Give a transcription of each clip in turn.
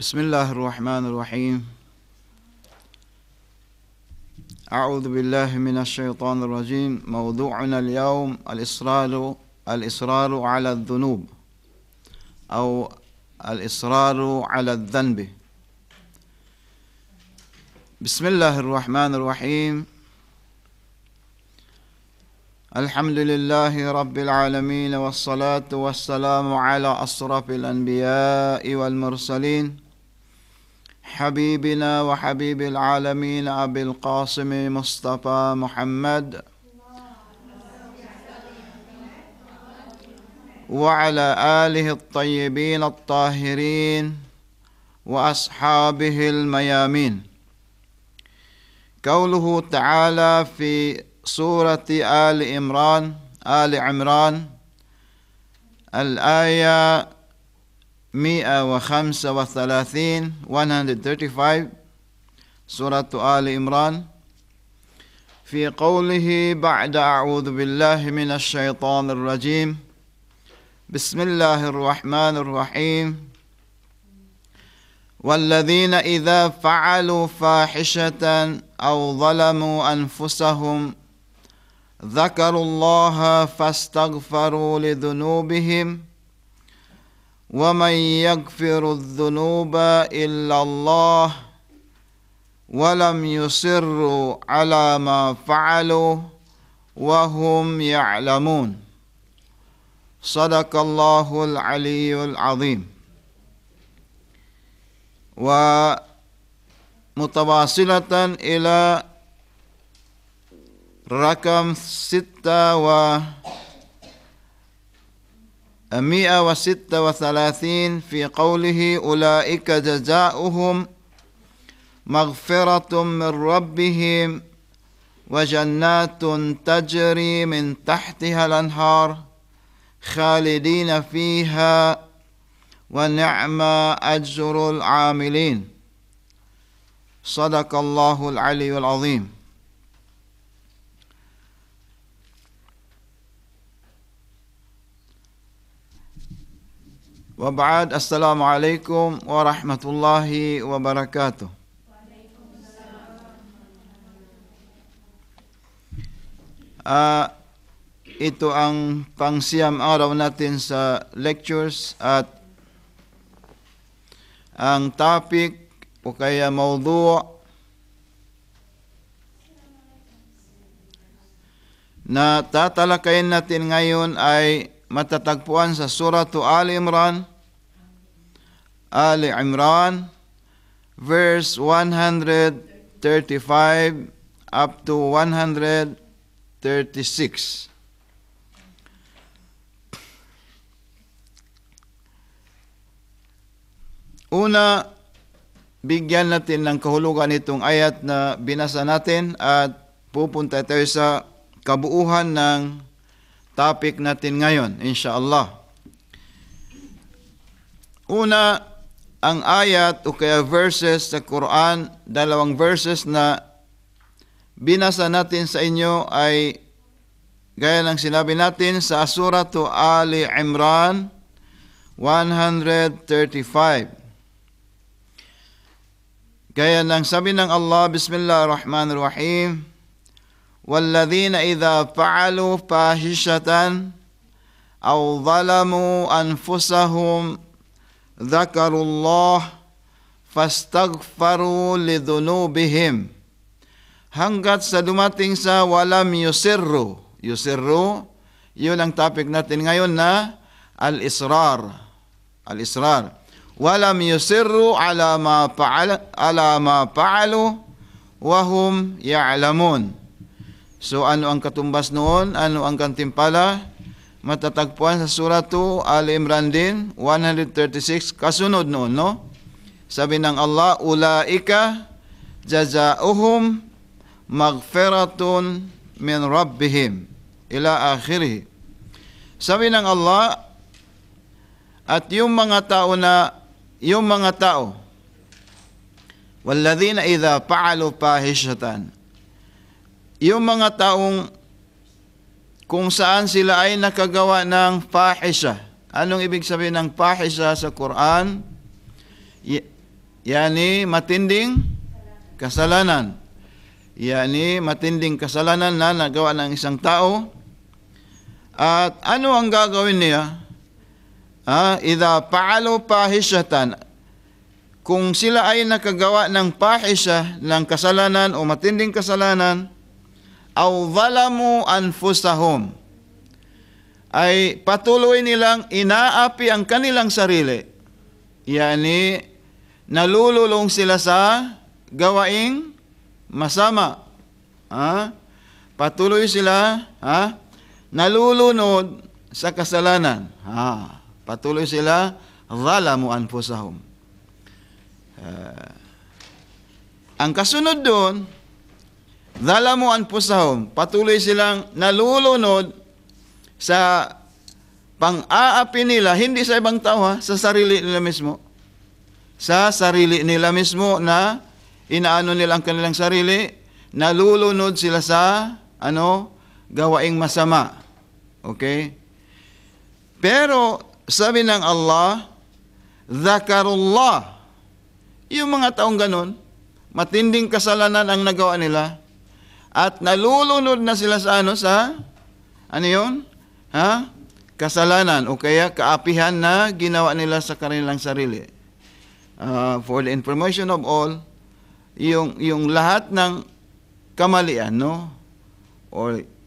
بسم الله الرحمن الرحيم. أعوذ بالله من الشيطان الرجيم. موضوعنا اليوم الإصرار على الذنوب أو الإصرار على الذنب. بسم الله الرحمن الرحيم. الحمد لله رب العالمين، والصلاة والسلام على أشرف الأنبياء والمرسلين، حبيبنا وحبيب العالمين أبي القاسم مصطفى محمد وعلى آله الطيبين الطاهرين وأصحابه الميامين. قوله تعالى في سورة آل عمران الآية 135 سورة آل عمران، في قوله بعد أعوذ بالله من الشيطان الرجيم بسم الله الرحمن الرحيم. والذين إذا فعلوا فاحشة أو ظلموا أنفسهم ذكروا الله فاستغفروا لذنوبهم ومن يغفر الذنوب إلا الله ولم يصروا على ما فعلوا وهم يعلمون. صدق الله العلي العظيم. ومتواصلة إلى رقم 136 في قوله أولئك جزاؤهم مغفرة من ربهم وجنات تجري من تحتها الأنهار خالدين فيها ونعم أجر العاملين. صدق الله العلي العظيم. وبعد، السلام عليكم ورحمة الله وبركاته. Ito ang pangsiyam araw natin sa lectures, at ang topic o kaya mawdu' na tatalakayin natin ngayon ay matatagpuan sa Suratu Ali Imran, verse 135 up to 136. Una, bigyan natin ng kahulugan itong ayat na binasa natin at pupunta tayo sa kabuuhan ng topic natin ngayon, insyaAllah. Una, ang ayat o kaya verses sa Quran, dalawang verses na binasa natin sa inyo ay gaya ng sinabi natin sa Suratu Ali Imran 135. Gaya ng sabi ng Allah, Bismillahirrahmanirrahim. والذين إذا فعلوا فاحشة أو ظلموا أنفسهم ذكروا الله فاستغفروا لذنوبهم, hanggat sa dumating sa walam yusirru. Yun ang topic natin ngayon na al-israr. Walam yusirru ala ma fa'alu wa hum ya'lamun. So ano ang katumbas noon? Ano ang kantimpala? Matatagpuan sa Suratu Ali Imran din, 136, kasunod noon, no? Sabi ng Allah, Ulaika jazauhum maghfiratun min rabbihim ila akhirih. Sabi ng Allah, at yung mga tao, walladhina idha fa'alu fahishatan, yung mga taong kung saan sila ay nakagawa ng fahisha. Anong ibig sabihin ng fahisha sa Quran? yani matinding kasalanan. Yani matinding kasalanan na nagawa ng isang tao. At ano ang gagawin niya? Idha fa'alu fahishatan, kung sila ay nakagawa ng pahisha, ng kasalanan o matinding kasalanan, aw zalamu anfusahum, ay patuloy nilang inaapi ang kanilang sarili. Yani, nalululong sila sa gawaing masama. Patuloy sila, nalulunod sa kasalanan. Patuloy sila, zalamu anfusahum. Ang kasunod doon, zalamu anfusahum, patuloy silang nalulunod sa pang-aapi nila, hindi sa ibang tao, sa sarili nila mismo. Sa sarili nila mismo na inaano nila ang kanilang sarili, nalulunod sila sa gawaing masama. Okay? Pero sabi ng Allah, zakarullah, yung mga taong ganun, matinding kasalanan ang nagawa nila, at nalulunod na sila sa kasalanan o kaya kaapihan na ginawa nila sa kanilang sarili. For the information of all, yung lahat ng kamalian, o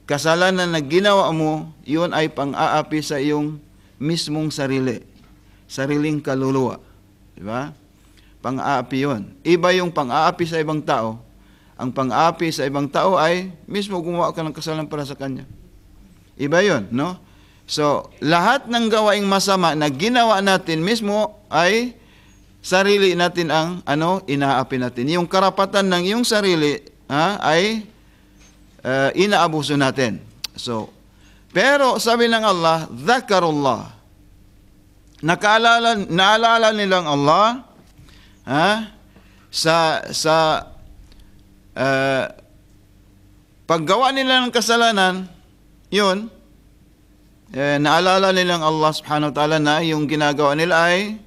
kasalanan na ginawa mo, yun ay pang-aapi sa iyong mismong sarili, sariling kaluluwa. Diba? Pang-aapi yun. Iba yung pang-aapi sa ibang tao. Ang pang-aapi sa ibang tao ay mismo gumawa ka ng kasalanan para sa kanya. Iba yun, So, lahat ng gawaing masama na ginawa natin mismo ay sarili natin ang inaapi natin. Yung karapatan ng iyong sarili ay inaabuso natin. So, pero sabi ng Allah, zakarullah. Naalala nilang Allah sa paggawa nila ng kasalanan, yun, naalala nilang Allah subhanahu wa ta'ala na yung ginagawa nila ay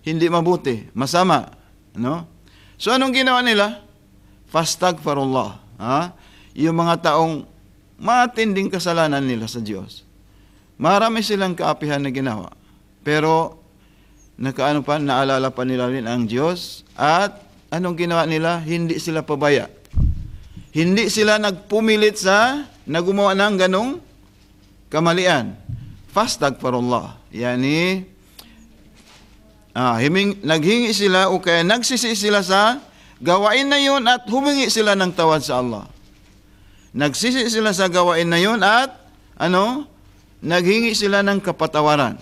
hindi mabuti, masama. So anong ginawa nila? Fastaghfirullah. Yung mga taong matinding kasalanan nila sa Diyos. Marami silang kaapihan na ginawa. Pero naalala pa nila rin ang Diyos. At anong ginawa nila? Hindi sila pabaya. Hindi sila nagpumilit na gumawa ng ganong kamalian. Fastaghfirullah. Yani, naghingi sila o kaya nagsisi sila sa gawain na yun at humingi sila ng tawad sa Allah. Nagsisi sila sa gawain na yun at naghingi sila ng kapatawaran.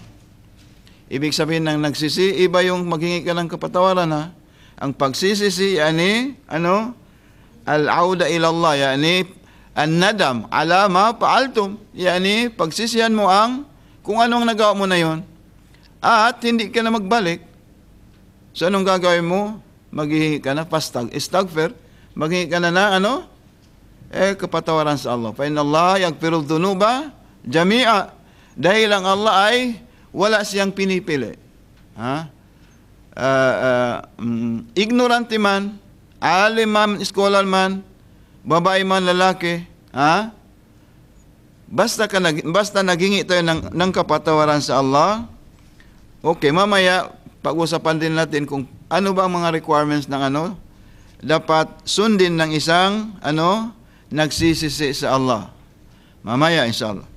Ibig sabihin ng nagsisi, iba yung maghingi ka ng kapatawaran, Ang pagsisisi, al-auda ilallah, yani, an-nadam ala ma fa'altum, yani, pagsisihan mo kung anong nagawa mo na yon, at hindi ka na magbalik. So, anong gagawin mo? Maghihingi ka na, istaghfir, maghihingi ka na kapatawaran sa Allah. Fa inna Allah yaghfiru dhunuba jami'a. Dahil ang Allah ay wala siyang pinipili. Ignorante man, alim man, scholar man, babae man, lalaki, basta naghingi tayo ng kapatawaran sa Allah, okay, mamaya pag-usapan din natin kung ano ba ang mga requirements ng dapat sundin ng isang nagsisisi sa Allah. Mamaya inshallah.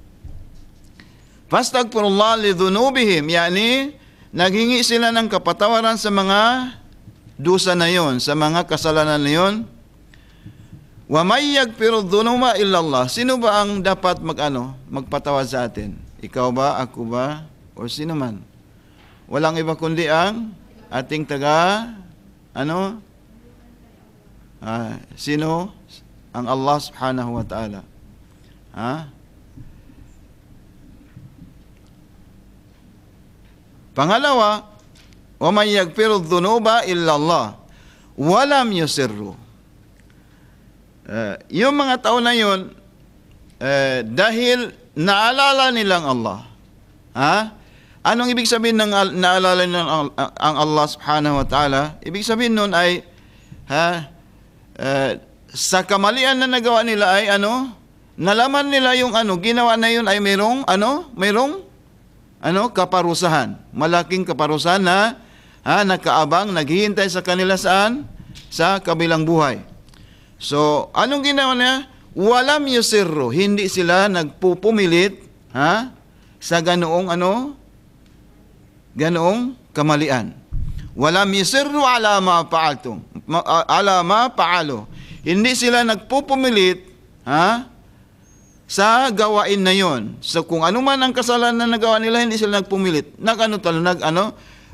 Fastaghfirullah lidhunubihim, yani naghingi sila ng kapatawaran sa mga dusa na yon, sa mga kasalanan na yon. Wa may yaghfiru dhunuba illa Allah. Sino ba ang dapat magpatawad sa atin? Ikaw ba, ako ba, o sino man? Walang iba kundi ang ating sino? Ang Allah subhanahu wa ta'ala. Pangalawa, wa may yaghfiru dhunuba illa Allah wa lam yusirru. Yung mga tao na yun, dahil naalala nilang Allah, Anong ibig sabihin ng naalala ng ang Allah subhanahu wa ta'ala? Ibig sabihin nun ay sa kamalian na nagawa nila ay nalaman nila yung ginawa na yun ay mayroong kaparusahan. Malaking kaparusahan na nakaabang, naghihintay sa kanila saan? Sa kabilang buhay. So, anong ginawa niya? Walam yusirru, hindi sila nagpupumilit sa ganoong kamalian. Walam yusirru ala ma fa'alu. Hindi sila nagpupumilit sa gawain na yon. So kung ano man ang kasalanan na nagawa nila, hindi sila nagpumilit.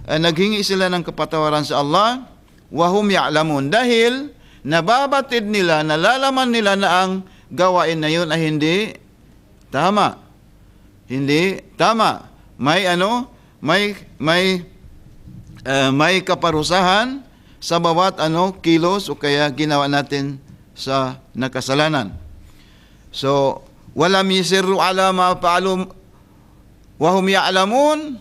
Naghingi sila ng kapatawaran sa Allah, wahum ya'lamun, dahil nababatid nila, nalalaman nila na ang gawain na yun ay hindi tama. Hindi tama. May kaparusahan sa bawat kilos o kaya ginawa natin sa nakasalanan. So, walam yusirru ala ma fa'alu wa hum ya'lamun.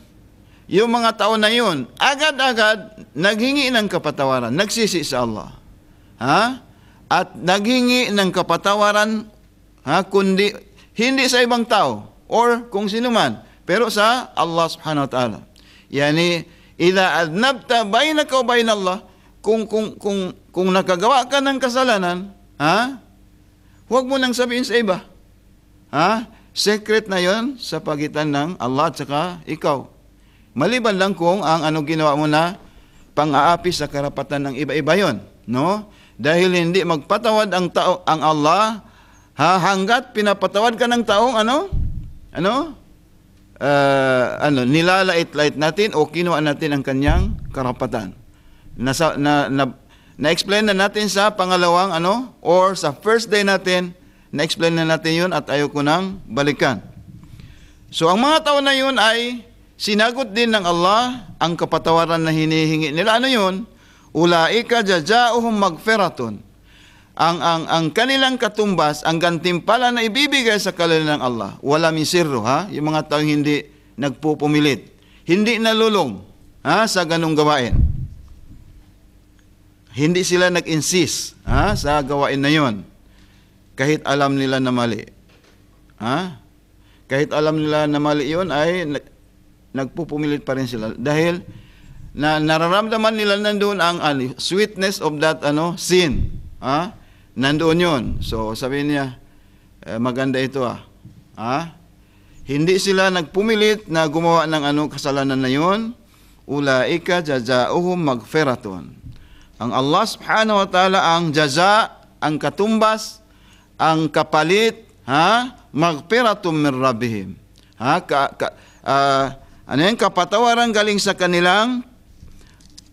Yung mga tao na yun, agad-agad naghingi ng kapatawaran, nagsisi sa Allah. At naghingi ng kapatawaran, kundi hindi sa ibang tao or kung sino man, pero sa Allah subhanahu wa ta'ala. Yani, idha adnabta bainaka wa bainallah, kung nakagawa ka ng kasalanan, huwag mo nang sabihin sa iba. Secret na yon sa pagitan ng Allah at saka ikaw. Maliban lang kung ang ginawa mo na pang-aapi sa karapatan ng iba-iba yon, no? Dahil hindi magpatawad ang Allah hanggat pinapatawad ka ng taong nilalait-lait natin o kinuha natin ang kanyang karapatan. Na-explain na natin sa pangalawang or sa first day natin, na-explain na natin yun at ayaw ko nang balikan. So ang mga tao na yun ay sinagot din ng Allah ang kapatawaran na hinihingi nila. Ano yun? Ulaika jazaohum magfiratun. Ang kanilang katumbas, ang gantimpala na ibibigay sa kanila ng Allah. Wala misirro, yung mga taong hindi nagpupumilit. Hindi nalulong, sa ganung gawain. Hindi sila nag-insist, sa gawain na yon. Kahit alam nila na mali. Kahit alam nila na mali yun, ay nagpupumilit pa rin sila. Dahil nararamdaman nila nandoon ang sweetness of that sin. Nandoon yun. So sabihin niya, maganda ito Hindi sila nagpumilit na gumawa ng kasalanan na yun. Ulaika jazaohum magfiratun. Ang Allah subhanahu wa ta'ala ang jaza, ang katumbas, ang kapalit, magfiratun min rabbihim. Kapatawaran galing sa kanilang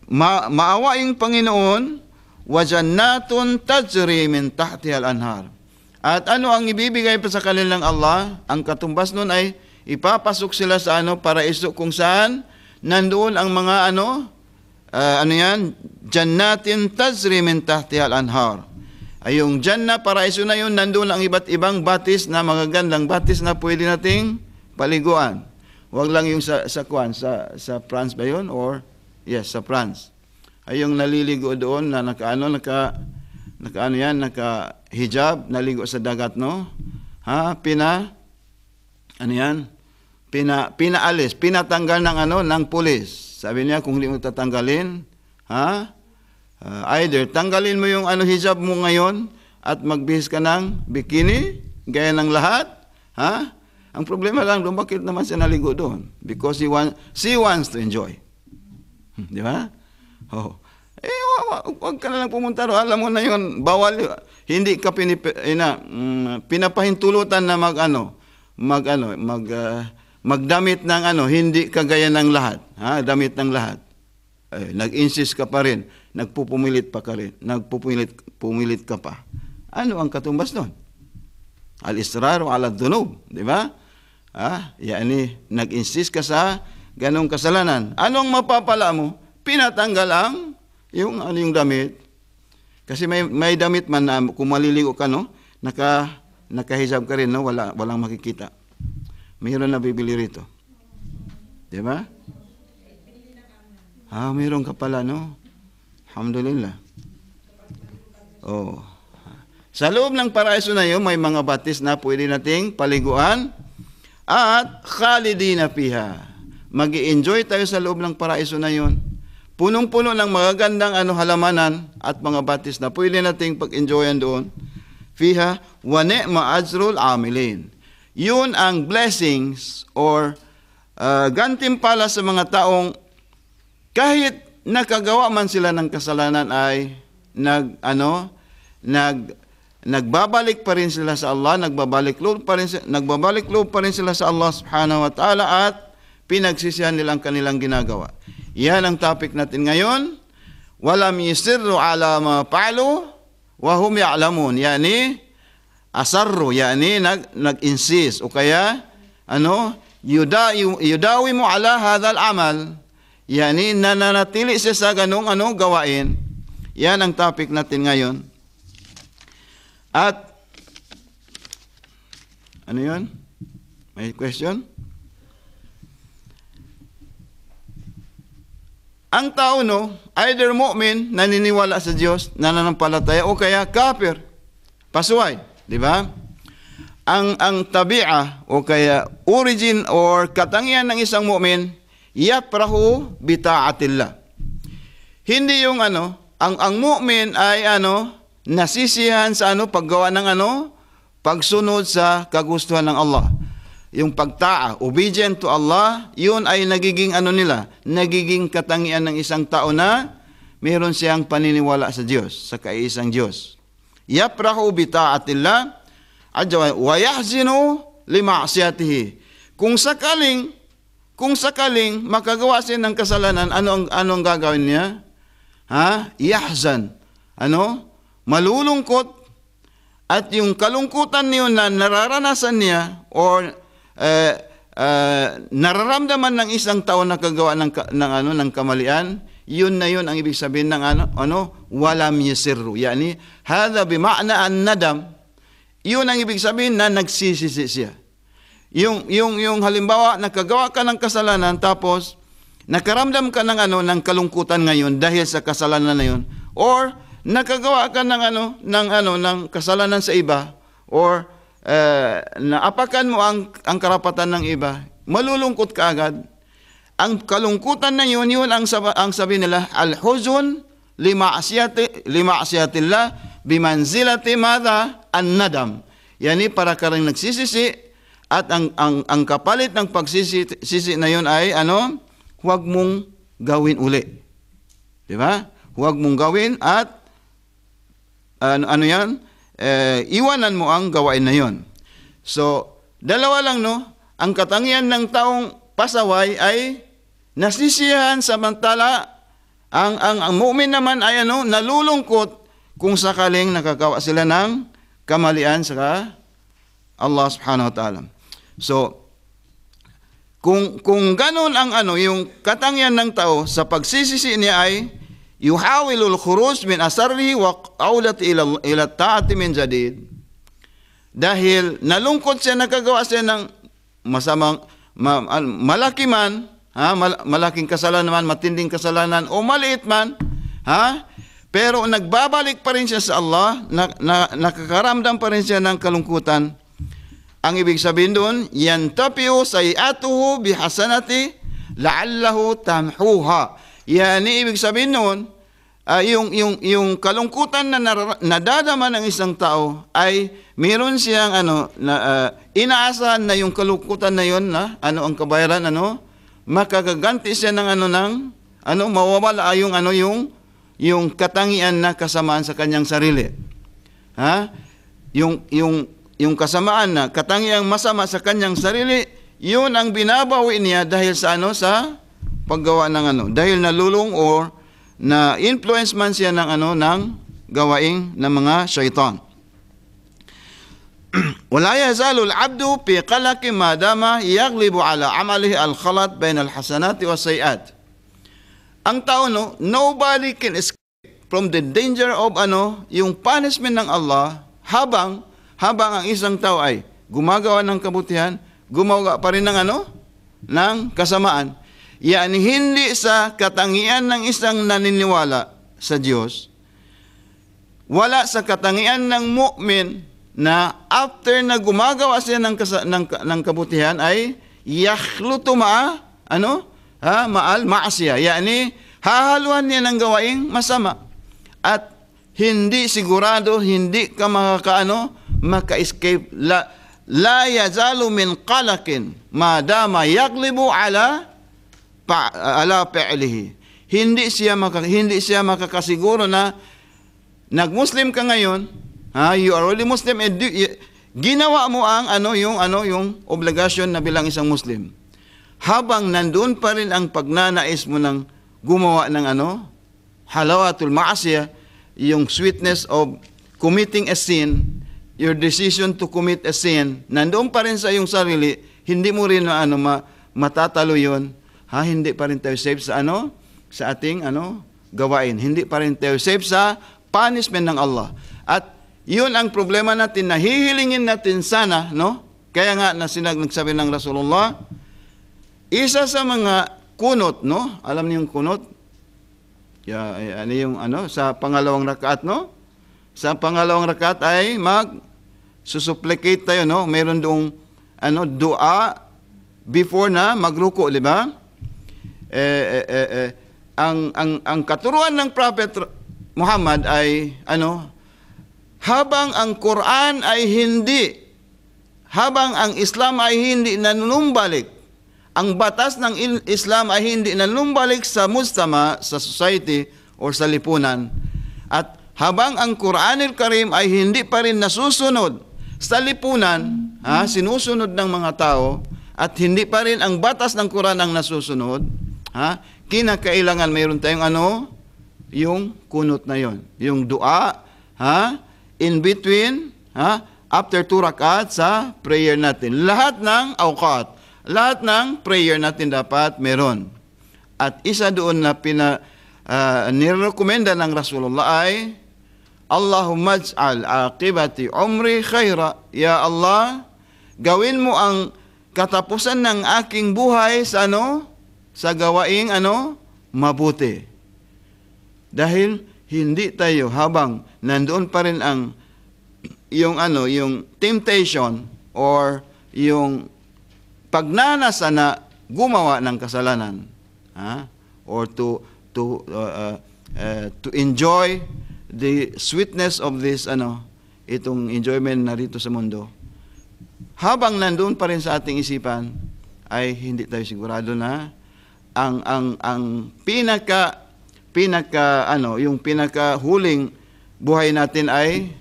maawaing Panginoon, wa jannatun tajri min tahtiha al-anhar. At ano ang ibibigay pa sa kanilang Allah? Ang katumbas nun ay ipapasok sila sa paraiso kung saan nandoon ang mga jannatin tajri min tahtiha al-anhar. Ay yung Jannah, paraiso na yun, nandoon ang iba't ibang batis na magagandang batis na pwede nating paliguan. Huwag lang yung sa France ba yun? Or, yes, sa France. Ay yung naliligo doon na naka-hijab, naligo sa dagat, no? Pinaalis, pinatanggal ng pulis. Sabi niya, kung hindi mo tatanggalin, either tanggalin mo yung hijab mo ngayon at magbihis ka ng bikini, gaya ng lahat, Ang problema lang doon, bakit naman siya naligo doon? Because she wants to enjoy. Di ba? Huwag ka na lang pumunta doon. Alam mo na yun, bawal. Hindi ka pinapahintulutan na magdamit ng hindi kagaya ng lahat. Damit ng lahat. Nag-insist ka pa rin. Nagpupumilit pumilit ka pa. Ano ang katumbas doon? Al-israru ala dhunub, di ba? Yani nag-insist ka sa ganong kasalanan. Anong mapapala mo? Pinatanggal yung damit. Kasi may damit man na kung maliligo ka, no, nakahijab ka rin, no, walang makikita. Mayroon na bibili rito. Di ba? Mayroon ka pala, no? Alhamdulillah. Oh. Sa loob ng paraiso na yun, may mga batis na pwede nating paliguan at khalidina fiha. Mag-i-enjoy tayo sa loob ng paraiso na yun. Punong-puno ng magagandang halamanan at mga batis na pwede nating pag-enjoyan doon. Fiha wa ni'ma ajrul amilin. Yun ang blessings or gantimpala sa mga taong kahit nakagawa man sila ng kasalanan ay nagbabalik pa rin sila sa Allah, nagbabalik loob pa rin sila sa Allah subhanahu wa ta'ala at pinagsisihan nilang kanilang ginagawa. Yan ang topic natin ngayon. Walam yusirru ala ma fa'alu wa hum ya'lamun. Yani asarru, yani nag-insist o kaya yudawimu ala hadhal amal. Yani nananatili siya sa ganung gawain. Yan ang topic natin ngayon. At, ano yun? May question? Ang tao, either mu'min, naniniwala sa Diyos, nananampalataya, o kaya kafir, pasuway. Di ba? Ang tabi'a, o kaya origin or katangian ng isang mu'min, yaprahu bita'atillah. Hindi yung ang mu'min ay nasisiyahan sa paggawa ng pagsunod sa kagustuhan ng Allah. Yung pagtaa, obedient to Allah, yun ay nagiging nagiging katangian ng isang tao na meron siyang paniniwala sa Diyos, sa kaisang Diyos. Yaprahu bi ta'atillah wa yahzinu li ma'siyatihi. Kung sakaling makagawa siya ng kasalanan, ano ang gagawin niya? Yahzan. Malulungkot, at yung kalungkutan niyo na nararanasan niya or nararamdaman ng isang tao na kagawa ng kamalian, yun na yun ang ibig sabihin ng walam yasirru. Yani hadha bima'na an-nadam. Yun ang ibig sabihin na nagsisisi siya. Yung halimbawa nakagawa ka ng kasalanan tapos nakaramdam ka ng kalungkutan ngayon dahil sa kasalanan na yun, or nakagawa ka ng kasalanan sa iba, or naapakan mo ang karapatan ng iba, malulungkot ka agad. Ang kalungkutan na yun ang sabi nila, al-huzun li ma'asiyatillah bimanzilati madha an-nadam. Yani para ka rin nagsisisi, at ang kapalit ng pagsisisi na yun ay huwag mong gawin uli. Di ba? Huwag mong gawin at iwanan mo ang gawain na yon. So, dalawa lang ang katangian ng taong pasaway ay nasisiyahan, samantala ang mu'min naman ay nalulungkot kung sakaling nakagawa sila ng kamalian sa Allah subhanahu wa ta'ala. So, kung ganun ang yung katangian ng tao sa pagsisisi niya ay yuhawilul khuruj min asarrihi wa qawlat ila ta'ati min jadid. Dahil nalungkot siya, nakagawa siya ng masamang malaki man, malaking kasalanan man, matinding kasalanan o maliit man, pero nagbabalik pa rin siya sa Allah, nakakaramdam pa rin siya ng kalungkutan. Ang ibig sabihin doon, yantapiu sayi'atuhu bihasanati la'allahu tamhuha. Yani ibig sabihin noon, yung kalungkutan na nadadama ng isang tao ay meron siyang inaasahan na yung kalungkutan na yon na ang kabayaran, makagaganti siya ng mawawala yung katangian na kasamaan sa kanyang sarili. Yung kasamaan na katangiang masama sa kanyang sarili, yun ang binabawi niya dahil sa sa paggawa ng dahil nalulung or na influence man siya ng ng gawaing ng mga syaitan. Wala yazalu al-'abdu fi qalaqi ma dama yaghlibu ala amalihi al-khalat bain al-hasanati was-sayiat. Ang tao nobody can escape from the danger of yung punishment ng Allah habang ang isang tao ay gumagawa ng kabutihan, gumawa pa rin ng ng kasamaan. Yani hindi sa katangian ng isang naniniwala sa Diyos, wala sa katangian ng mu'min na after na gumagawa siya ng kabutihan ay yakhlutu ma'al ma'asiyah. Yani hahaluan niya ng gawaing masama. At hindi sigurado, hindi ka maka-escape. La yazalu min qalakin madama yaglibu ala fi'lihi. Hindi siya makakasiguro na nag-Muslim ka ngayon, you are already Muslim, ginawa mo yung obligasyon na bilang isang Muslim. Habang nandoon pa rin ang pagnanais mo ng gumawa ng halawatul ma'asiyah, yung sweetness of committing a sin, your decision to commit a sin, nandoon pa rin sa iyong sarili, hindi mo rin matatalo yun. Hindi pa rin tayo safe sa ating gawain. Hindi pa rin tayo safe sa punishment ng Allah. At yun ang problema natin, nahihilingin natin sana, no? Kaya nga nagsabi ng Rasulullah, isa sa mga kunot, no? Alam niyo yung kunot? Sa pangalawang rakaat, no? Sa pangalawang rakaat ay mag-supplicate tayo, no? Meron doong dua before na magruko, di ba? Ang katuruan ng Prophet Muhammad ay habang ang Quran ay habang ang Islam ay hindi nanunumbalik, ang batas ng Islam ay hindi nanunumbalik sa mujtama, sa society or sa lipunan, at habang ang Quranul Karim ay hindi pa rin nasusunod sa lipunan, sinusunod ng mga tao, at hindi pa rin ang batas ng Quran ang nasusunod, kinakailangan mayroon tayong yung kunot na yon, yung dua, in between, after 2 rakat sa prayer natin. Lahat ng awqat, lahat ng prayer natin dapat meron. At isa doon na nirekomenda ng Rasulullah ay, Allahumma ij'al aqibati umri khaira. Ya Allah, gawin mo ang katapusan ng aking buhay sa sa gawaing mabuti. Dahil hindi tayo, habang nandoon pa rin ang yung temptation or yung pagnanasa na gumawa ng kasalanan, or to enjoy the sweetness of this itong enjoyment na rito sa mundo, habang nandoon pa rin sa ating isipan, ay hindi tayo sigurado na ang yung pinakahuling buhay natin ay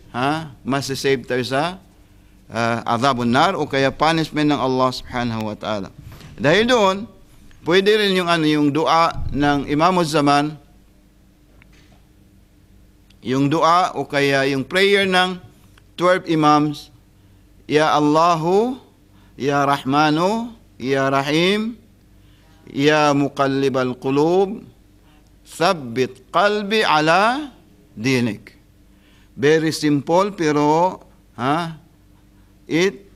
masasave tayo sa azabun nar o kaya punishment ng Allah subhanahu wa ta'ala. Dahil doon, pwede rin yung dua ng Imamuz Zaman, yung dua o kaya yung prayer ng 12 Imams, Ya Allahu, Ya Rahmanu, Ya Rahim, Ya Muqallibal Qulub, Thabbit Qalbi ala Dinik. Very simple, pero it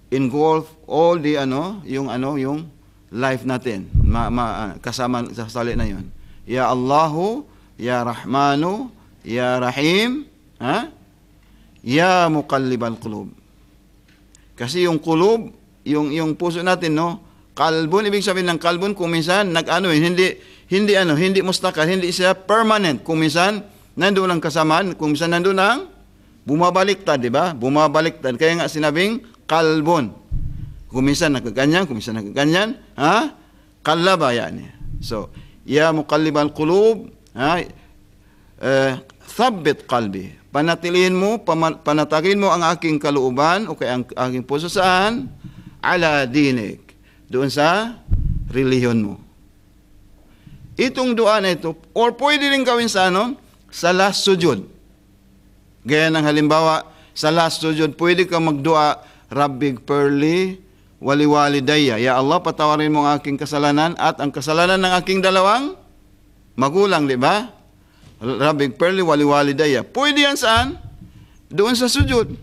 involve all the yung life natin. Kasama sa sali na yun. Ya Allahu, Ya Rahmanu, Ya Rahim, Ya Muqallibal Qulub. Kasi yung qulub, yung puso natin, no? Kalbun, ibig sabihin ng kalbun, kung minsan hindi mustakal, hindi siya permanent. Kung minsan nandoon ang kasamaan, kung minsan nandoon ang bumabaliktad, di ba? Bumabaliktad. Kaya nga sinabing kalbun. Kung minsan nagkaganyan, kung minsan nagkaganyan, kalaba yan. So, Ya Muqallibal Qulub, thabbit qalbi. Panatilihin mo, panatagin mo ang aking kalooban o kaya ang aking puso saan? Ala dinik. Doon sa relihiyon mo. Itong dua na ito, or pwede rin gawin sa sa last sujud. Gaya ng halimbawa, sa last sujud, pwede ka magdua, Rabbig perli waliwalidayya. Ya Allah, patawarin mo ang aking kasalanan at ang kasalanan ng aking dalawang magulang, di ba? Rabbig perli waliwalidayya. Pwede yan saan? Doon sa sujud.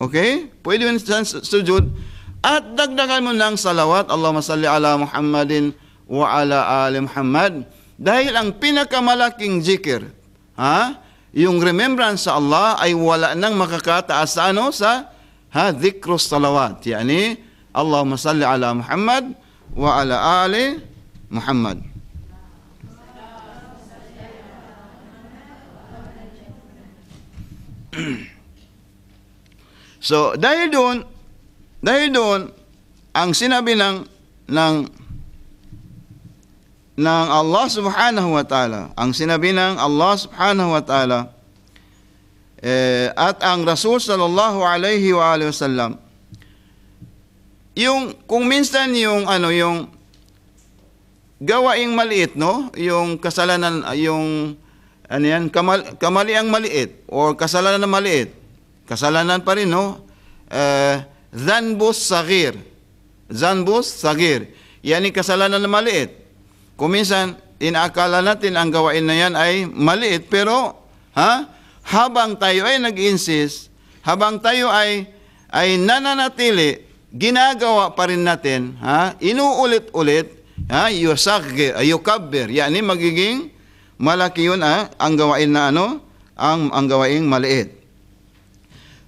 Okay? Pwede yan sa sujud. At dagdagan mo ng salawat, Allahumma salli ala Muhammadin wa ala ali Muhammad. Dahil ang pinakamalaking zikir, yung remembrance sa Allah ay wala nang makakataas sa ano, sa dhikrus salawat. Yani, Allahumma salli ala Muhammad wa ala ali Muhammad. So, dahil doon, ang sinabi ng Allah subhanahu wa ta'ala, at ang Rasul sallallahu alaihi wa alihi wasallam, yung, kung minsan yung gawaing maliit, no? Yung kasalanan, yung, kamaliang maliit, or kasalanan na maliit, kasalanan pa rin, no? Zanbus sagir. Yani kasalanan na maliit. Kung minsan, inaakala natin ang gawain na yan ay maliit, pero, habang tayo ay nag-insist, habang tayo ay nananatili, ginagawa pa rin natin, inuulit-ulit, yusagir, yukabbir, yani magiging malaki yun, ang gawain na ang gawaing maliit.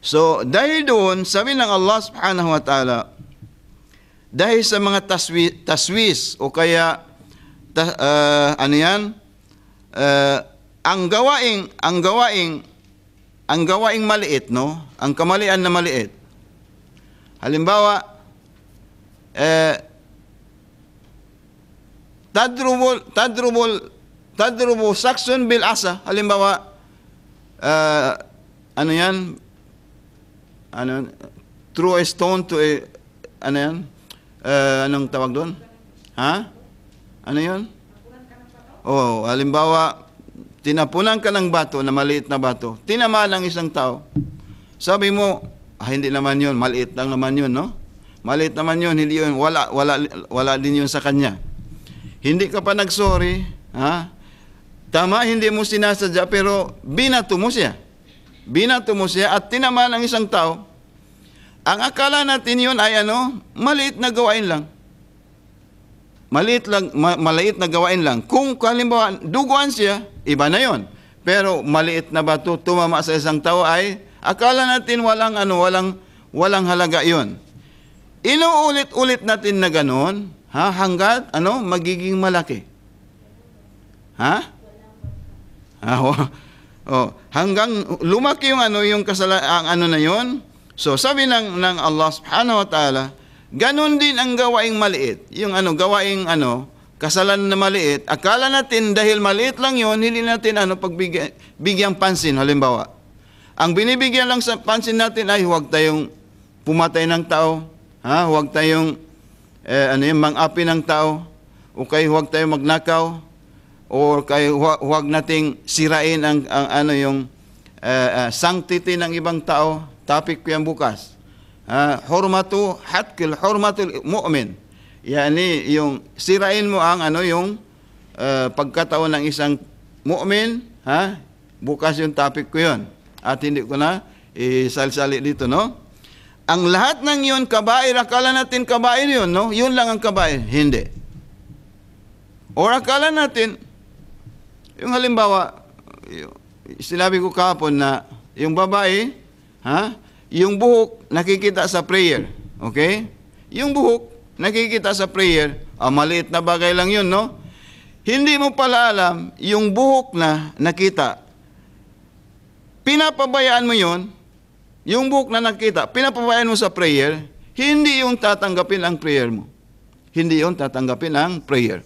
So, dahil doon, sabi ng Allah subhanahu wa ta'ala, dahil sa mga taswis, o kaya, ang gawaing maliit, no? Ang kamalian na maliit. Halimbawa, tadrubu saksun bil asa. Halimbawa, throw a stone to a, anong tawag doon? Ano yun? Halimbawa, tinapunan ka ng bato, na maliit na bato, tinamaan ng isang tao. Sabi mo, hindi naman yun, maliit lang naman yun, no? Maliit naman yun, hindi yun, wala din yun sa kanya. Hindi ka pa nagsorry, Tama, hindi mo sinasadya, pero binato mo siya at tinamaan ng isang tao. Ang akala natin yun ay maliit na gawain lang. Maliit na gawain lang. Kung halimbawa duguan siya, iba na yon. Pero maliit na bato tumama sa isang tao ay akala natin walang halaga yon. Inuulit-ulit natin na ganon, hanggat magiging malaki. Hanggang lumaki yung kasalanan na yon. So sabi ng Allah subhanahu wa ta'ala, ganon din ang gawaing maliit. Yung gawaing kasalanan na maliit, akala natin dahil maliit lang yon, hindi natin bigyang pansin. Halimbawa, ang binibigyan lang sa pansin natin ay huwag tayong pumatay ng tao, huwag tayong mang-api ng tao, o kaya huwag tayong magnakaw, o kaya huwag nating sirain yung sanctity ng ibang tao. Topic ko yan bukas. Hurmatul mu'min. Yani yung sirain mo ang yung pagkataon ng isang mu'min, bukas yung topic ko yun. At hindi ko na isali dito, no? Ang lahat ng yun kabair, akala natin kabair yun, no? Yun lang ang kabair. Hindi. Or akala natin, yung halimbawa, sinabi ko kahapon na yung babae, yung buhok nakikita sa prayer. Okay? Yung buhok nakikita sa prayer, maliit na bagay lang yun, no? Hindi mo pala alam, yung buhok na nakita, pinapabayaan mo yun, yung buhok na nakita, pinapabayaan mo sa prayer, hindi yung tatanggapin ang prayer mo. Hindi yung tatanggapin ang prayer.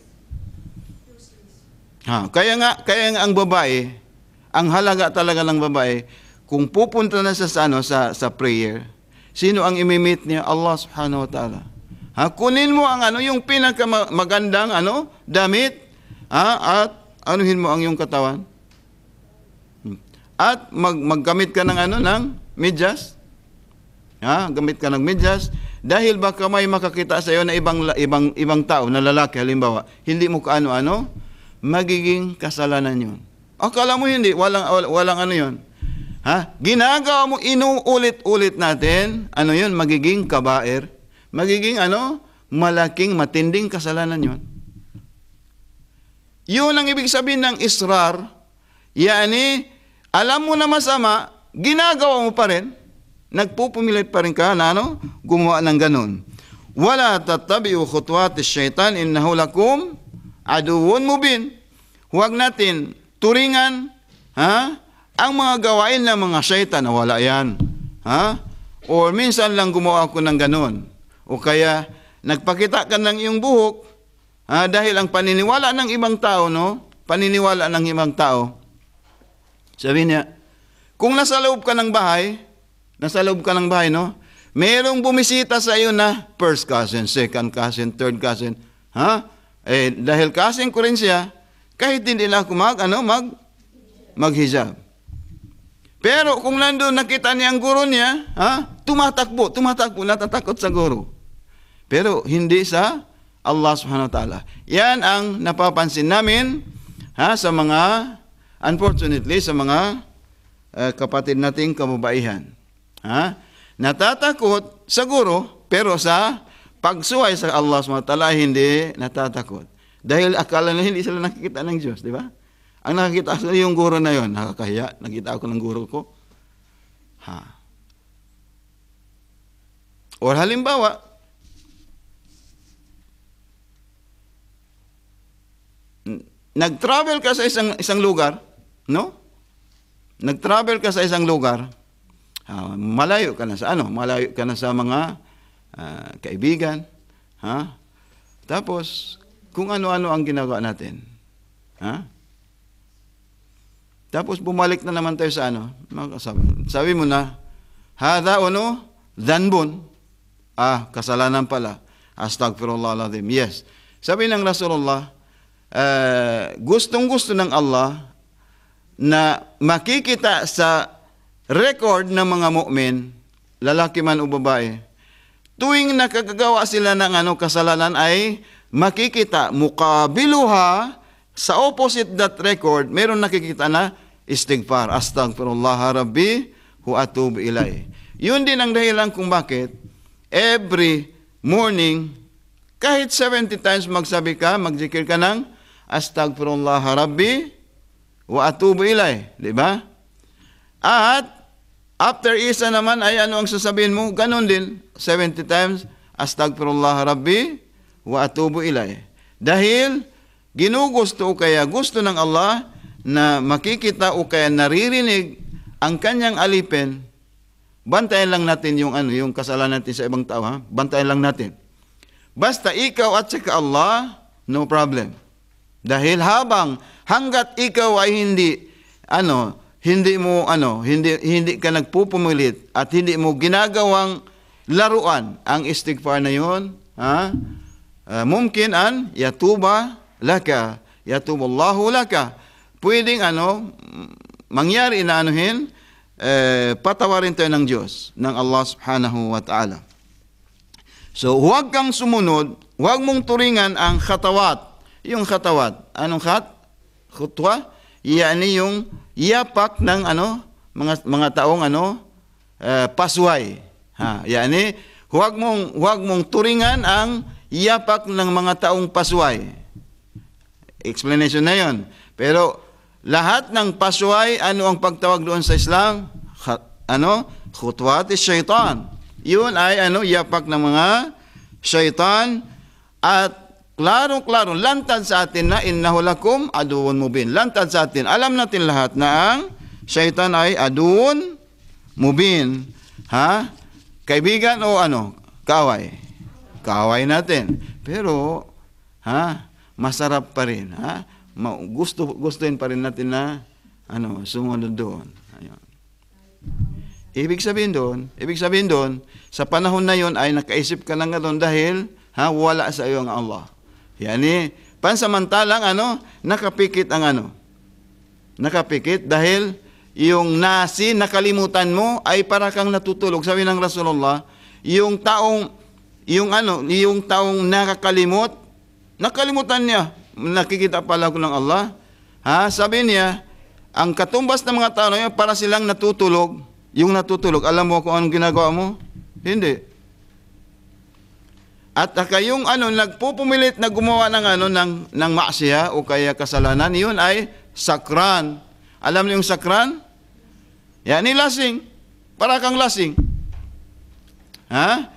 Kaya nga ang babae, ang halaga talaga ng babae, kung pupunta na sa prayer, sino ang imimit niya? Allah subhanahu wa ta'ala. Kunin mo ang yung pinakamagandang damit, at anuhin mo ang iyong katawan. At maggamit ka ng medyas. Gamit ka ng medyas dahil baka may makakita sa iyo na ibang tao na lalaki halimbawa, hindi mo kaano-ano, magiging kasalanan 'yon. Akala mo hindi, walang yun. Ginagawa mo, inuulit-ulit natin, yun, magiging kabair, magiging malaking matinding kasalanan yun. Yun ang ibig sabihin ng israr. Yani, alam mo na masama, ginagawa mo pa rin. Nagpupumilit pa rin ka na gumawa ng ganun. Wala tattabi'u khutuwati syaitan innahu lakum aduwwun mubin. Huwag natin turingan ang mga gawain ng mga syaitan na wala yan. O minsan lang gumawa ako ng ganun. O kaya nagpakita ka ng iyong buhok dahil ang paniniwala ng ibang tao, paniniwala ng ibang tao. Sabi niya, kung nasa loob ka ng bahay, merong bumisita sa iyo na first cousin, second cousin, third cousin. Dahil cousin ko rin siya, kahit hindi na ako maghijab. Pero kung nandun nakita niya ang guro niya, tumatakbo, natatakot sa guro. Pero hindi sa Allah subhanahu wa ta'ala. Yan ang napapansin namin sa mga, unfortunately, sa mga kapatid nating kababaihan. Natatakot sa guro, pero sa pagsuway sa Allah subhanahu wa ta'ala, hindi natatakot. Dahil akala na hindi sila nakikita ng Diyos, di ba? Ang nakikita ko yung guro na yon, nakakahiya, nakita ako ng guro ko. O halimbawa, nag-travel ka sa isang lugar, Nag-travel ka sa isang lugar, malayo ka na sa malayo ka na sa mga kaibigan, Tapos kung ano-ano ang ginagawa natin, Tapos bumalik na naman tayo sa sabi mo na, hadha dhanbun, kasalanan pala, astaghfirullahaladzim. Yes. Sabi ng Rasulullah, gustong-gusto ng Allah na makikita sa record ng mga mu'min, lalaki man o babae, tuwing nakagagawa sila ng kasalanan ay makikita, muqabiluha, sa opposite that record, meron nakikita na istighfar, astaghfirullah rabbi wa atubu ilay. Yun din ang dahilan kung bakit every morning, kahit 70 times magsabi ka, magzikir ka ng astaghfirullah rabbi wa atubu ilay, di ba? At after isa naman ay ano ang sasabihin mo? Ganon din, 70 times astaghfirullah rabbi wa atubu ilay. Dahil ginugusto o kaya gusto ng Allah na makikita o kaya naririnig ang kanyang alipin, bantayan lang natin yung kasalanan natin sa ibang tao, bantayan lang natin. Basta ikaw at saka Allah, no problem. Dahil hanggat ikaw ay hindi ka nagpupumilit at hindi mo ginagawang laruan ang istighfar na yun, mumkin an yatuba laka, yatubullahu laka. Pwedeng mangyari na patawarin tayo ng Diyos, ng Allah subhanahu wa ta'ala. So, huwag kang sumunod, huwag mong turingan ang khatawat. Yung khatawat, anong khutwa? Yani yung yapak ng mga taong pasway. Yani, huwag mong turingan ang yapak ng mga taong pasway. Explanation na yon. Pero lahat ng pasway, ano ang pagtawag doon sa Islam? Khutwat syaitan. Yun ay yapak ng mga syaitan. At klaro-klaro, lantad sa atin na innahu lakum aduwwun mubin. Lantad sa atin. Alam natin lahat na ang syaitan ay aduwwun mubin. Kaibigan o kaaway? Kaaway natin. Pero, masarap pa rin. Gustuin pa rin natin na sumunod doon. Ayun. Ibig sabihin doon, sa panahon na yon ay nakaisip ka lang doon dahil wala sa iyo ang Allah. Yani, pansamantalang nakapikit ang nakapikit dahil yung nakalimutan mo ay para kang natutulog. Sabi ng Rasulullah, yung taong nakalimutan niya, nakikita pala ko ng Allah. Sabi niya, ang katumbas ng mga tao na yun, para silang natutulog. Yung natutulog, alam mo kung anong ginagawa mo? Hindi. At yung nagpupumilit na gumawa ng ng maksiya o kaya kasalanan, yun ay sakran. Alam niyo yung sakran? Yan, lasing. Para kang lasing.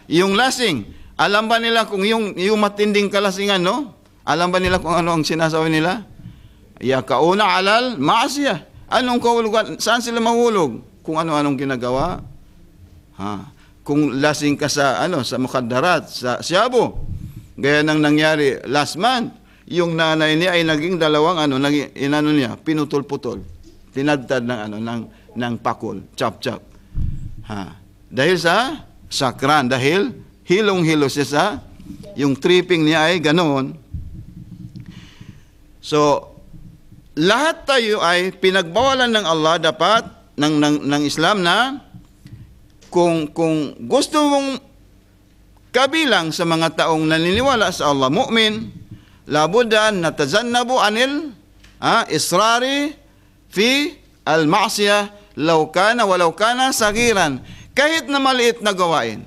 Yung lasing. Alam ba nila kung yung matinding kalasingan, no? Alam ba nila kung ano ang sinasabi nila? Yakauna alal maksiya. Anong kahulugan? Saan sila mahulog? Kung ano-anong ginagawa? Kung lasing ka sa mukaddarat, sa siyabo. Gaya nang nangyari last month, yung nanay niya ay naging dalawang pinutol-putol. Tinadtad ng pakol, chop-chop. Dahil sa sakran, dahil hilong-hilo siya sa yung tripping niya ay ganoon. So, lahat tayo ay pinagbawalan ng Allah dapat ng Islam na kung gusto mong kabilang sa mga taong naniniwala sa Allah, mu'min, labudan natazannabu anil israri fi al-ma'siyah walau kana sagiran. Kahit na maliit na gawain,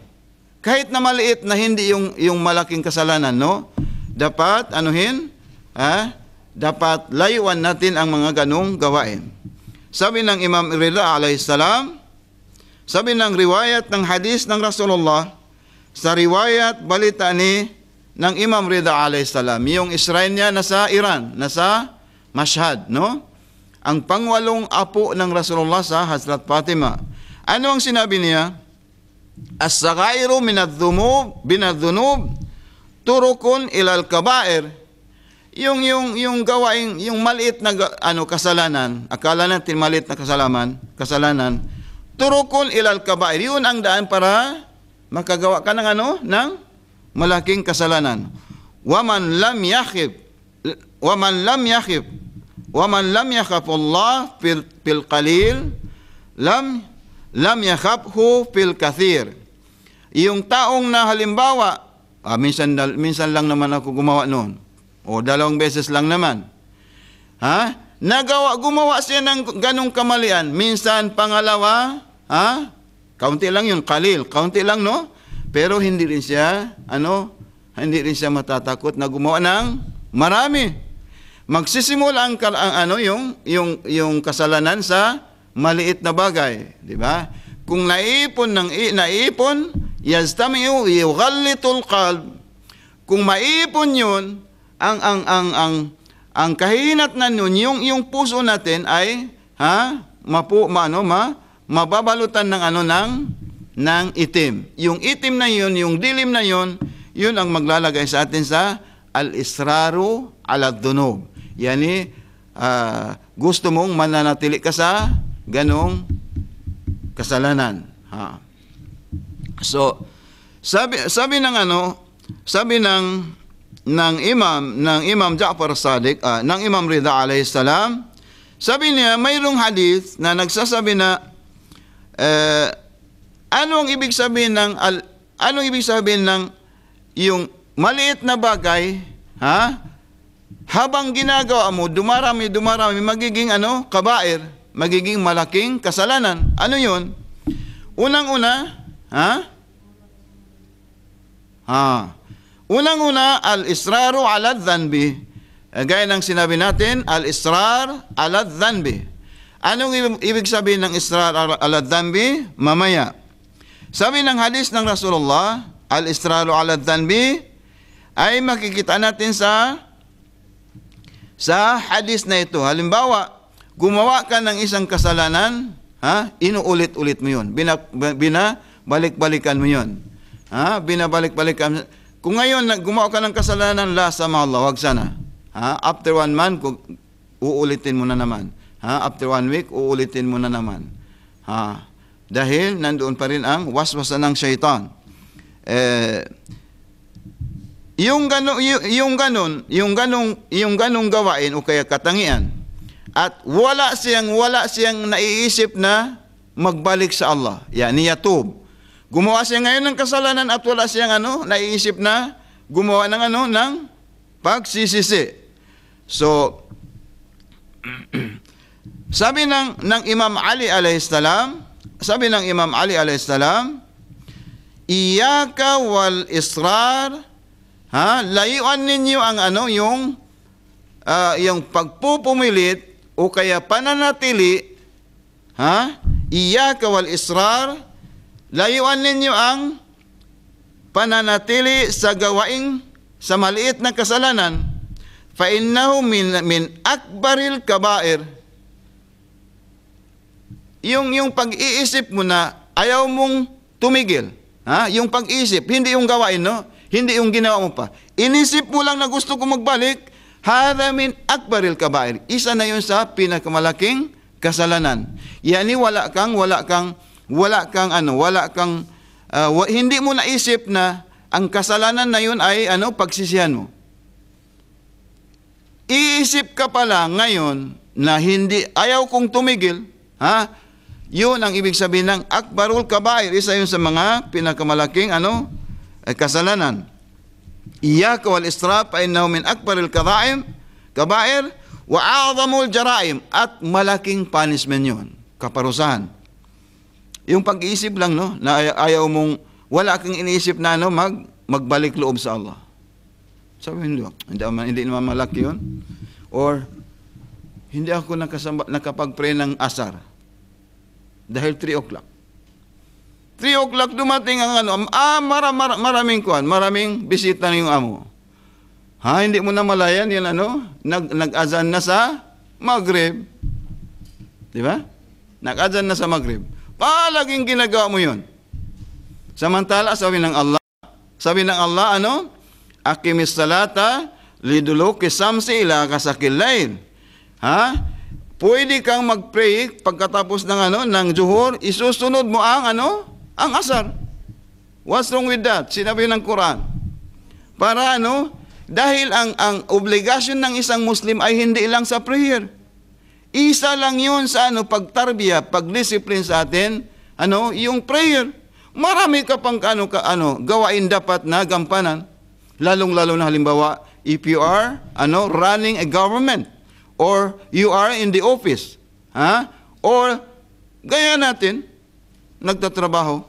kahit na maliit na hindi yung malaking kasalanan, no? Dapat dapat layuan natin ang mga ganong gawain. Sabi ng Imam Rida alayhis salam, sabi ng riwayat ng hadis ng Rasulullah, sa riwayat balita ng Imam Rida alayhis salam, yung Israel niya nasa Iran, nasa Mashhad, no? Ang pangwalong apo ng Rasulullah sa Hazrat Fatima. Ano ang sinabi niya? As-sagairu binadhunub turukun ilal kabair. Yung gawain, yung maliit na kasalanan, akala natin maliit na kasalanan, turukun ilal kabair. Yun ang daan para makagawa ka ng malaking kasalanan. Waman lam yakhaf Allah fil qalil lam yakhafhu fil kathir. Yung taong na halimbawa, minsan lang naman ako gumawa noon. O 2 beses lang naman. Gumawa siya ng ganong kamalian. Minsan pangalawa, kaunti lang yun, qalil, kaunti lang, no? Pero hindi rin siya matatakot na gumawa ng marami. Magsisimula yung kasalanan sa maliit na bagay, di ba? Kung naipon, yastami'u yughallitul qalb. Kung maipon yun, ang kahinat na nun, yung puso natin ay mababalutan ng itim. Yung itim na yun, yung dilim na yun, yun ang maglalagay sa atin sa al-israru ala dhunub. Yani, gusto mong mananatili ka sa ganong kasalanan. So, sabi ng Imam Ja'far Sadiq, ng Imam Rida alayhis salam, sabi niya, mayroong hadith na nagsasabi na anong ibig sabihin ng yung maliit na bagay, habang ginagawa mo, dumarami, magiging kabair, magiging malaking kasalanan. Ano yun? Unang-una, unang-una, al-israru ala dhanbi. Gaya ng sinabi natin, al-israr ala dhanbi. Anong ibig sabihin ng israr ala dhanbi? Mamaya. Sabi ng hadis ng Rasulullah, al-israru ala dhanbi, ay makikita natin sa hadis na ito. Halimbawa, gumawa ka ng isang kasalanan, inuulit-ulit mo yun. Binabalik-balikan mo yun. Binabalik-balikan. Kung ngayon gumawa ka ng kasalanan, la sama Allah, wag sana. After 1 month, uulitin mo na naman. After 1 week, uulitin mo na naman. Dahil nandoon pa rin ang waswasan ng syaitan. Yung ganong gawain o kaya katangian, at wala siyang naiisip na magbalik sa Allah. Yani yatub. Gumawa siya ngayon ng kasalanan at wala siyang naiisip na gumawa ng pagsisisi. So, sabi ng Imam Ali alayhis salam, Iyaka wal israr Layuan ninyo ang yung pagpupumilit o kaya pananatili, iyaka wal israr, layuan ninyo ang pananatili sa gawaing sa maliit na kasalanan, fa innahu min akbaril kabair. Yung pag-iisip mo na ayaw mong tumigil, yung pag-iisip, hindi yung gawain, no? Hindi yung ginawa mo pa. Inisip mo lang na gusto ko magbalik, hada min akbaril kabair. Isa na yun sa pinakamalaking kasalanan. Yani hindi mo naisip na ang kasalanan na yun ay pagsisihan mo. Iisip ka pala ngayon na ayaw kong tumigil, yun ang ibig sabihin ng akbarul kabair. Isa yun sa mga pinakamalaking kasalanan. Iyaka wal israf fa innahu min akbaril kabair wa a'zamul jaraim, at malaking punishment yun, kaparusahan. Yung pag-iisip lang, no, na ayaw mong, wala kang iniisip na magbalik loob sa Allah. Sabi hindi naman malaki yun. Or hindi ako nakapag-pray ng asar dahil 3 o'clock. 3 o'clock dumating ang maraming bisita na yung amo. Hindi mo na malayan yan nag-azan na sa Maghrib. Di ba? Nag-azan na sa Maghrib. Palaging ginagawa mo yun. Samantala, sabi ng Allah, Aqimis salata liduluki samsi ila kasakil layl. Pwede kang mag-pray pagkatapos ng zuhur, isusunod mo ang asar. What's wrong with that? Sinabi ng Quran. Para dahil ang obligasyon ng isang Muslim ay hindi lang sa prayer. Isa lang yun sa pagtarbiya, pagdisiplin sa atin, yung prayer. Marami ka pang gawain dapat na gampanan. Lalong-lalo na halimbawa, if you are running a government, or you are in the office, or gaya natin, nagtatrabaho,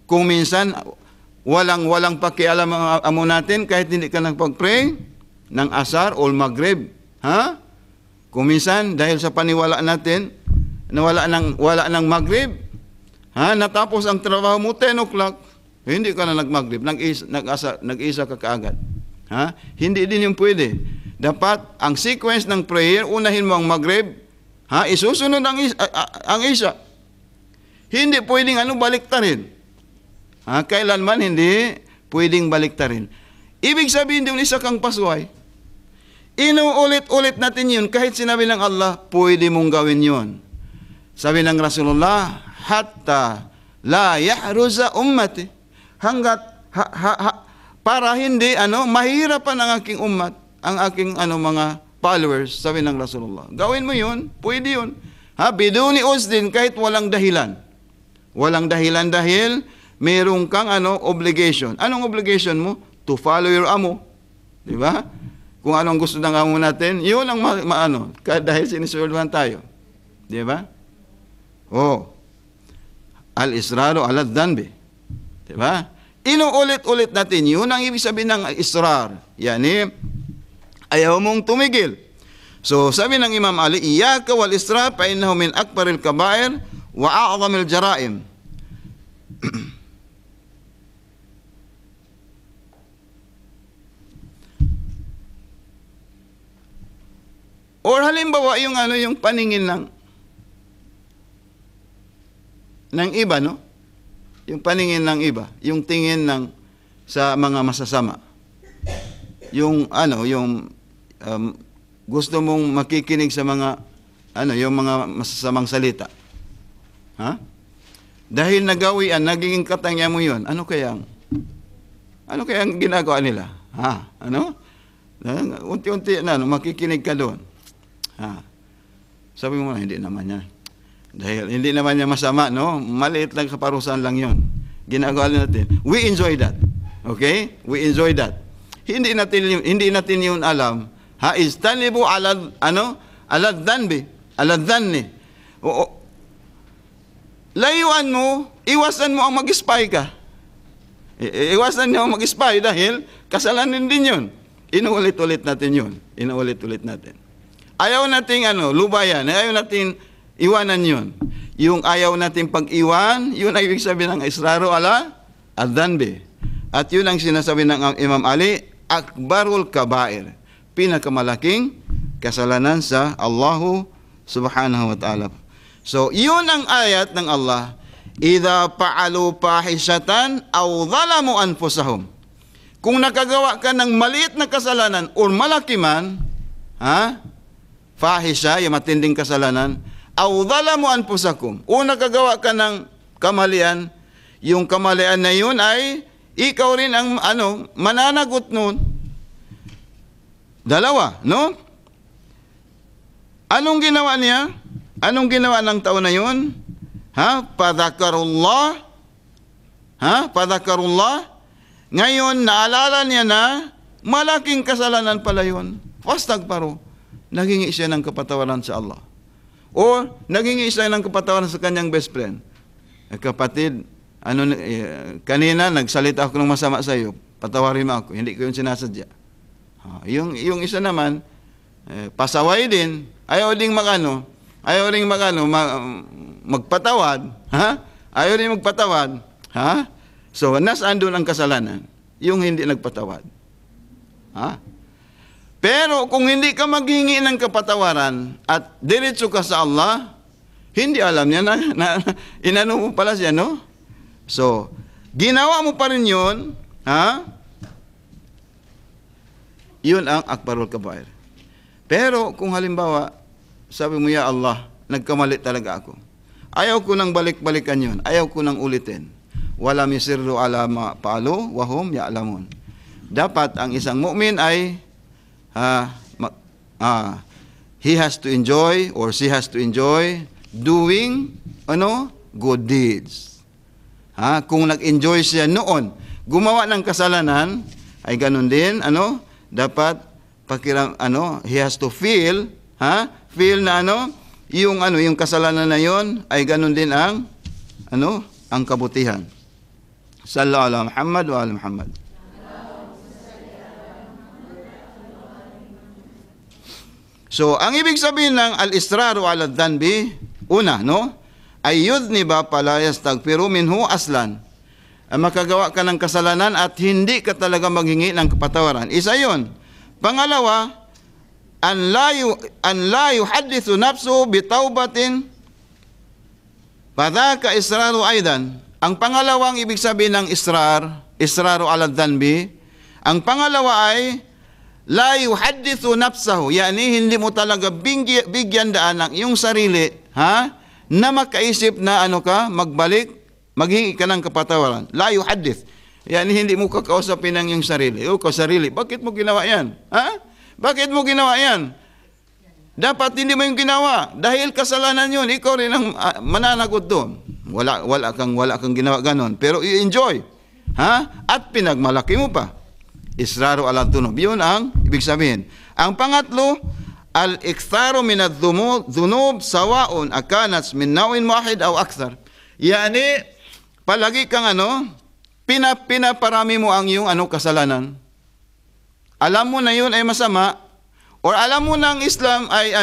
kung minsan walang pakialam ang amo natin kahit hindi ka nagpag-pray ng asar o maghrib, kung minsan dahil sa paniwala natin na wala ng maghrib, natapos ang trabaho mo 10 o'clock, hindi ka na nag-maghrib, nag-isa ka kaagad. Hindi din yung pwede. Dapat ang sequence ng prayer, unahin mo ang maghrib, isusunod ang isa. Hindi pwedeng baliktarin. Kailanman hindi pwedeng baliktarin. Ibig sabihin din isa kang pasway. Inuulit-ulit natin yun, kahit sinabi ng Allah, pwede mong gawin yun. Sabi ng Rasulullah, hatta la yahruza ummati, hanggat para hindi mahirapan ang aking ummat, ang aking mga followers. Sabi ng Rasulullah, gawin mo yun, pwede yun. Biduni usdin, kahit walang dahilan. Walang dahilan dahil mayroong kang obligation. Anong obligation mo? To follow your amo. Di ba? Kung anong gusto ng amo natin, yun ang dahil sinisweldohan tayo. Di ba? Al-israru ala-dhanbi. Di ba? Inuulit-ulit natin, yun ang ibig sabihin ng israr. Yani, ayaw mong tumigil. So, sabi ng Imam Ali, iyaka wal israr fa innahu min akbaril kabair wa a'zamil jaraim. Or halimbawa yung paningin ng iba, no? Yung paningin ng iba, yung tingin sa mga masasama. Yung gusto mong makikinig sa mga yung mga masasamang salita. Dahil nagawian, naging katangya mo yun, ano kaya ang ginagawa nila? Unti-unti makikinig ka doon. Sabi mo, hindi naman yan. Dahil hindi naman yan masama, no? Maliit lang kaparusahan lang yon. Ginagawa natin. We enjoy that. Okay? We enjoy that. Hindi natin yun alam. Istanibu aladhanni. Layuan mo, iwasan mo ang mag-spy ka. Iwasan niyo mag-spy dahil kasalanan din yun. Inuulit-ulit natin yun. Inuulit-ulit natin. Ayaw nating lubayan. Ayaw nating iwanan yun. Yung ayaw nating pag-iwan, yun ay ibig sabihin ng israru ala ad-dhanbi. At yun ang sinasabi ng Imam Ali, akbarul kabair. Pinakamalaking kasalanan sa Allah subhanahu wa ta'ala. So, yun ang ayat ng Allah. Idha fa'alu fahishatan aw zalamu anfusahum. Kung nakagawa ka ng maliit na kasalanan o malaki man, fahisha, yung matinding kasalanan, aw zalamu anfusakum, o nakagawa ka ng kamalian, yung kamalian na yun ay ikaw rin ang mananagot nun. Dalawa, no? Anong ginawa niya? Anong ginawa ng tao na yun? Padhakarullah. Padhakarullah. Ngayon, naalala niya na malaking kasalanan pala yun. Fastagparo. Naghingi siya ng kapatawaran sa Allah. O, naghingi siya ng kapatawaran sa kanyang best friend. Kapatid, kanina nagsalita ako ng masama sa iyo. Patawarin mo ako. Hindi ko yun sinasadya. Yung isa naman, pasaway din. Ayaw ding magpatawad. Ayaw din magpatawad. So, nasaan doon ang kasalanan? Yung hindi nagpatawad. Pero kung hindi ka maghingi ng kapatawaran at diretso ka sa Allah, hindi alam niya na inano mo pala siya, no? So, ginawa mo pa rin yun, yun ang akbarul kabair. Pero kung halimbawa, sabi mo, ya Allah, nagkamali talaga ako. Ayaw ko nang balik-balikan yun. Ayaw ko nang ulitin. Wala misirru ala ma fa'alu wa hum ya'lamun. Dapat ang isang mu'min ay he has to enjoy or she has to enjoy doing good deeds. Kung nag-enjoy siya noon, gumawa ng kasalanan, ay ganun din, dapat he has to feel na yung kasalanan na yon ay ganun din ang kabutihan. Sallallahu ala Muhammad wa ala Muhammad. So, ang ibig sabihin ng al-israru ala dhanbi, una, ay yudhniba pala yastaghfiru minhu aslan. Makagawa ka ng kasalanan at hindi ka talaga maghingi ng kapatawaran. Isa yun. Pangalawa, an la yuhaddithu nafsu bitawbatin padhaka israru aidan. Ang pangalawang ibig sabihin ng israru ala dhanbi, ang pangalawa ay la yuhaddithu nafsahu, yani hindi mo talaga bigyan daan ng iyong sarili, na makaisip na maghingi ka ng kapatawaran. La yuhaddith, yani hindi mo kakausapin ng iyong sarili. Sarili, bakit mo ginawa yan? Bakit mo ginawa yan? Dapat hindi mo yung ginawa. Dahil kasalanan yun, ikaw rin ang mananagot doon. Wala kang ginawa ganon. Pero i-enjoy. At pinagmalaki mo pa. Israru ala dhunub. Yun ang ibig sabihin. Ang pangatlo, al-iktharu min adh-dhunub sawaun akanat min naw'in wahid aw akthar. Yani, palagi kang pinaparami mo ang iyong kasalanan. Alam mo na yun ay masama, or alam mo na ang Islam ay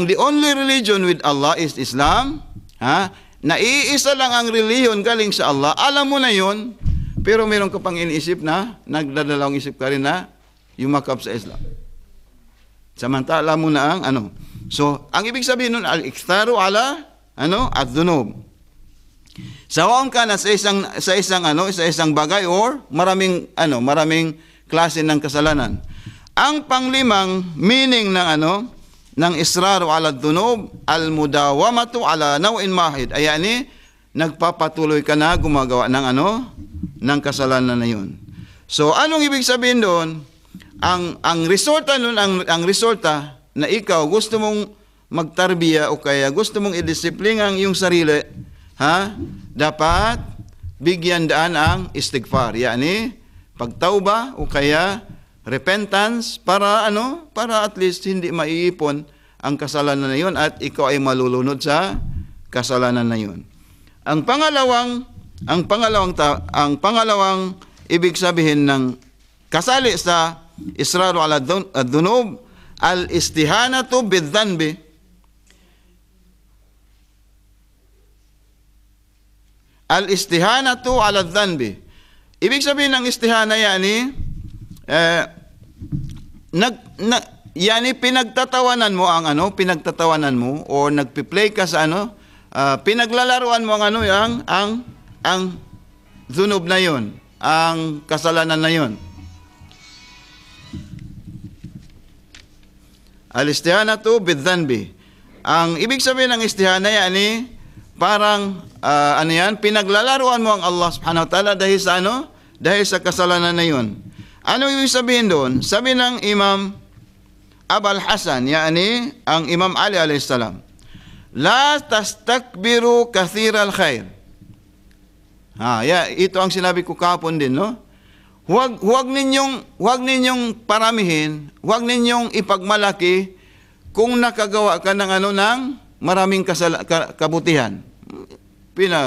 the only religion with Allah is Islam, na iisa lang ang reliyon galing sa Allah, alam mo na yun, pero meron ka pang iniisip na, nagdadalawang isip ka rin na yumakap sa Islam. Samantala mo na ang So, ang ibig sabihin nun, al-iktharu ala, ad-dhunub. Sawaon ka na sa isang bagay or maraming klase ng kasalanan. Ang panglimang meaning ng israru ala dhunub, al-mudawamatu ala naw'in mahid. Ayani, nagpapatuloy ka na gumagawa ng kasalanan na yun. So, anong ibig sabihin doon? Ang resulta nun, ang resulta na ikaw gusto mong magtarbiya o kaya gusto mong i-discipline ang iyong sarili, dapat bigyan daan ang istighfar. Yani, pagtauba o kaya repentance para at least hindi maiipon ang kasalanan na yun at ikaw ay malulunod sa kasalanan na yun. Ang pangalawang ang pangalawang ibig sabihin ng kasali sa israru ala ad-dunub, al-istihanatu bidhanbi. Al-istihanatu ala ad-dhanbi. Ibig sabihin ng istihana yani yani pinagtatawanan mo ang pinagtatawanan mo o nagpi-play ka sa pinaglalaruan mo ang ang dhunub na 'yon, ang kasalanan na 'yon. Al-istihanatu bidhanbi. Ang ibig sabihin ng istihana yani parang pinaglalaruan mo ang Allah Subhanahu wa ta'ala dahil sa dahil sa kasalanan na 'yon. Ano ibig sabihin doon? Sabi ng Imam Abul Hasan, yani ang Imam Ali alayhis salam, la tastakbiru kathiral khair. Ito ang sinabi ko kahapon din, no? Huwag ninyong paramihin, huwag ninyong ipagmalaki kung nakagawa ka ng ng maraming kabutihan.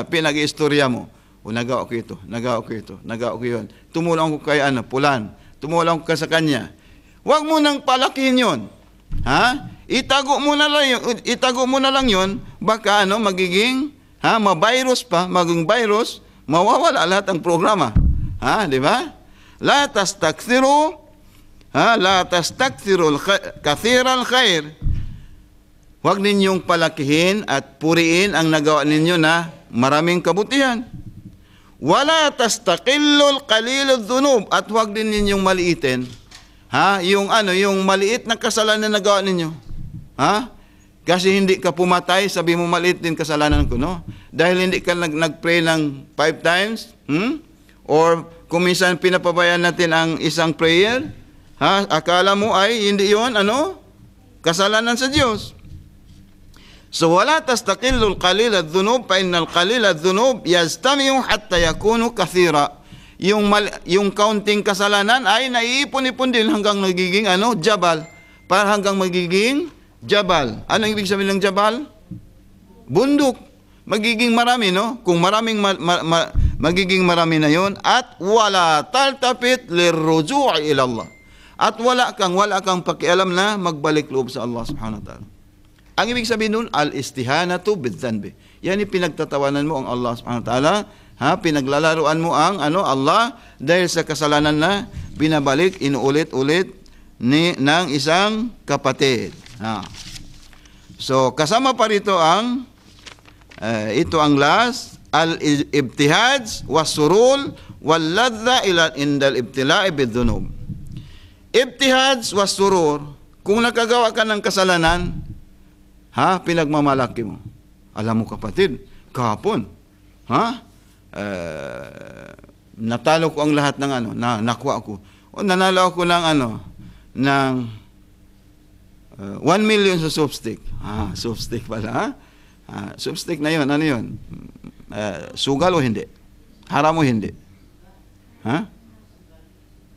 Pinag-istorya mo. O nagawa ko ito, nagawa ko ito, nagawa ko yun. Tumulong ko kay Pulan, tumulong ko sa kanya. Huwag mo nang palakihin yun. Itago mo na lang yun, baka magiging, ma-virus pa, maging virus, mawawala lahat ang programa. Di ba? La tastakthiru kathiral khair. Huwag ninyong palakihin at puriin ang nagawa ninyo na maraming kabutihan. Wala tastaqillul qalilud dhunub, at huwag din ninyong maliitin yung maliit na kasalanan na nagawa ninyo. Kasi hindi ka pumatay, sabi mo maliit din kasalanan ko, no? Dahil hindi ka nag-pray ng 5 times, or kung minsan pinapabayaan natin ang isang prayer, akala mo ay hindi 'yon kasalanan sa Diyos. So wala tastaqillul qalil adh-dhunub fa innal qalil adh-dhunub yastami'u hatta yakunu kathira. Yung counting kasalanan ay naiipon-ipon din hanggang nagiging jabal, para hanggang magiging jabal. Ano ibig sabihin ng jabal? Bundok. Magiging marami, no? Kung magiging marami na 'yon, at wala taltafit lirruju' ila Allah. At wala kang pakialam na magbalik loob sa Allah Subhanahu wa ta'ala. Ang ibig sabihin nun, al-istihanatu bidhanbi. Yan pinagtatawanan mo ang Allah Subhanahu wa ta'ala, pinaglalaruan mo ang Allah dahil sa kasalanan na binabalik, inuulit-ulit ng isang kapatid. So kasama pa rito ito ang last, al-ibtihaj was-surul wal-ladha indal ibtila'i bidhunub. Ibtihaj was-surur, kung nakagawa ka ng kasalanan, pinagmamalaki mo. Alam mo kapatid, kahapon, natalo ko ang lahat ng nakuha ko. O nanalo ako ng 1 million sa soapstick. Soapstick pala, soapstick na yun, ano yun? Sugal o hindi? Haram o hindi?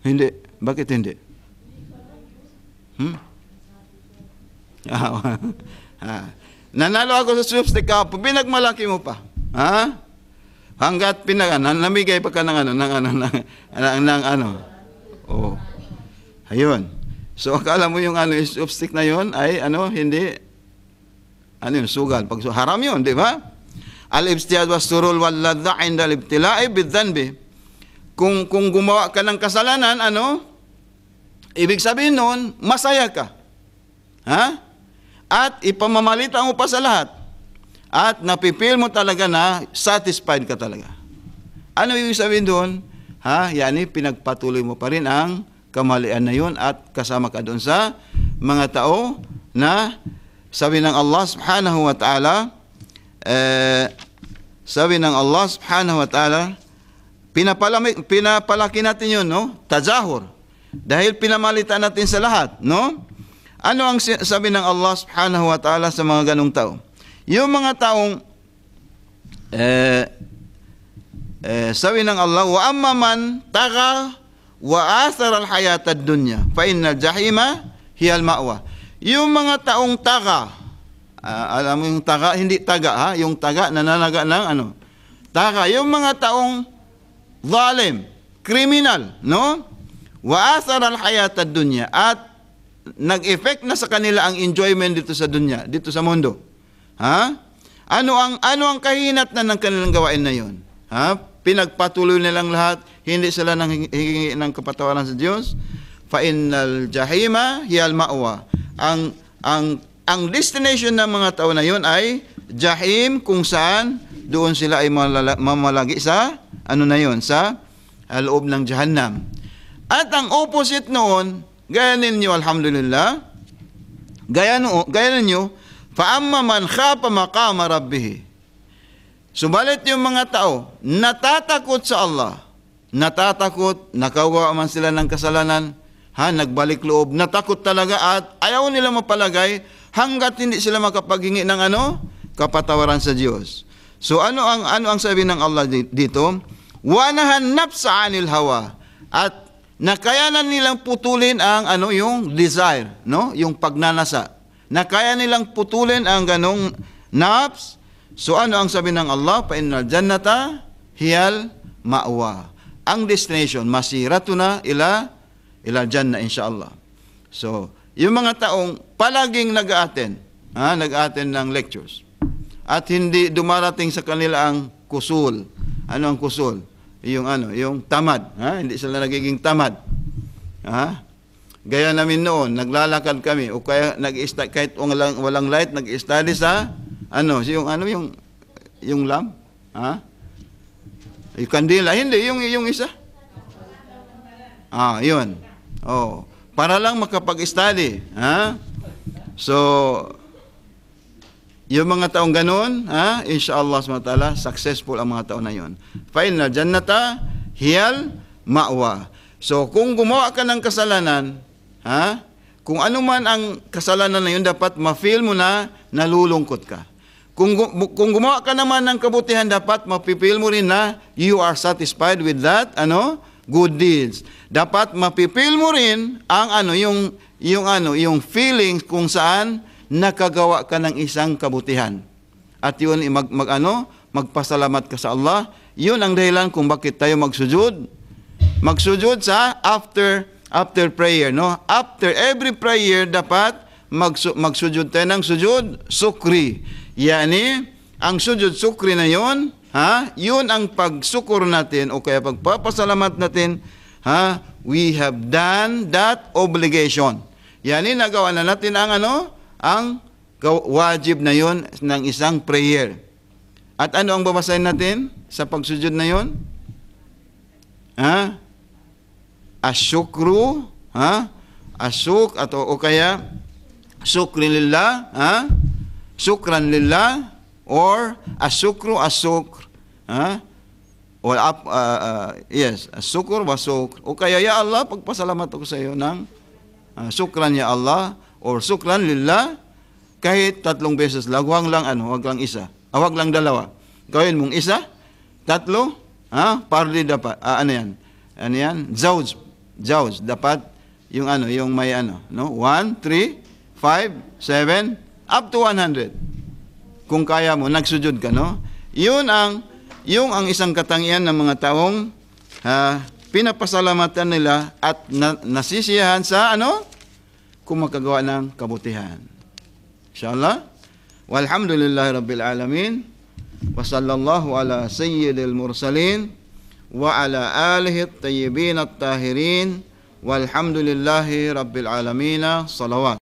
Hindi. Bakit hindi? Nanalo ako sa soapstick kahapon, pinagmalaki mo pa. Hanggat namigay pa ka ng Oh. Ayun. So akala mo yung soapstick na yun ay hindi sugal. Pag haram yun, di ba? Al-ibtihad was-surul wal-ladha 'inda al-ibtila'i bidhanbi. Kung gumawa ka ng kasalanan, ibig sabihin nun, masaya ka. At ipamamalita mo pa sa lahat. At napipil mo talaga na satisfied ka talaga. Ano ibig sabihin doon? Yani pinagpatuloy mo pa rin ang kamalian na yun at kasama ka doon sa mga tao na sabi ng Allah Subhanahu wa ta'ala, pinapalaki natin yun, no? Tajahur. Dahil pinamalita natin sa lahat, no? Ano ang sabi ng Allah Subhanahu wa ta'ala sa mga ganong tao? Yung mga taong sabi ng Allah, wa amma man taga wa athara al-hayata ad-dunya fa innal jahima hiya al-ma'wa. Yung mga taong taga, alam mo yung taga, hindi taga, yung taga nananaga ng Taka, yung mga taong zalim, criminal, no? Wa athara al-hayat ad-dunya, at nag-effect na sa kanila ang enjoyment dito sa dunya, dito sa mundo. Ha? Ano ang kahinat na ng kanilang gawain na 'yon? Ha? Pinagpatuloy nilang lahat, hindi sila nanghingi ng kapatawaran sa Diyos. Fa innal jahima hiyal ma'wa. Ang destination ng mga tao na 'yon ay jahim, kung saan doon sila ay mamalagi sa ano na 'yon, sa loob ng Jahannam. At ang opposite noon, gaya ninyo, alhamdulillah, gaya ninyo, fa amma man khapa maqama rabbih. Subalit yung mga tao natatakot sa Allah, natatakot, nakawa man sila ng kasalanan, nagbalik loob, natakot talaga at ayaw nila mapalagay hanggat hindi sila makapaghingi ng kapatawaran sa Diyos. So ano ang sabi ng Allah dito? Wa nahan nafsa 'anil hawa, at nakayanan nilang putulin ang yung desire, no? Yung pagnanasa. Nakaya nilang putulin ang ganong nafs. So ano ang sabi ng Allah? Fa innal jannata hiyal ma'wa. Ang destination, masiratuna ila jannah insyaallah. So, yung mga taong palaging nag-a-attend ng lectures at hindi dumarating sa kanila ang kusul. Ano ang kusul? Yung tamad, hindi sila nagiging tamad. Gaya namin noon, naglalakad kami o kaya nag-study kahit walang light, nag-study sa yung lamp, yung kandila, hindi yung isa. Yun. Para lang makapag-study, So yung mga taong ganoon, inshallah SWT, successful ang mga taon na yun. Fa inna jannata hiyal ma'wa. So, kung gumawa ka ng kasalanan, kung ano man ang kasalanan na yun, dapat ma-feel mo na nalulungkot ka. Kung gumawa ka naman ng kabutihan, dapat mapipil mo rin na you are satisfied with that, good deeds. Dapat mapipil mo rin ang yung feelings kung saan nakagawa ka ng isang kabutihan. At yun, magpasalamat ka sa Allah. Yun ang dahilan kung bakit tayo magsujud. Magsujud sa after prayer, no? After every prayer, dapat magsujud tayo ng sujud sukri. Yani, ang sujud sukri na yun, yun ang pagsukur natin o kaya pagpapasalamat natin, we have done that obligation. Yani, nagawa na natin ang wajib na yon ng isang prayer. At ano ang babasahin natin sa pagsujud na yon? Asyukru, asyuk o kaya sukrin lillah, sukran lillah, or asyukru asyukr, or yes, asyukr wasukr. O kaya, ya Allah, pagpasalamat ako sa iyo ng sukran ya Allah, or sukran lillah, kahit 3 beses lang, wag lang isa, wag lang 2. Gawin mong isa, 3, parli dapat, zawj, dapat yung may 1, 3, 5, 7, up to 100. Kung kaya mo, nagsujud ka, no? Yung ang isang katangian ng mga taong pinapasalamatan nila at nasisiyahan sa kung makagawa ng kabutihan. Inshallah. Walhamdulillahi rabbil alamin. Wa sallallahu ala sayyidil mursalin wa ala alihi at-tayyibin at-tahirin. Walhamdulillahi rabbil alamin. Salawat.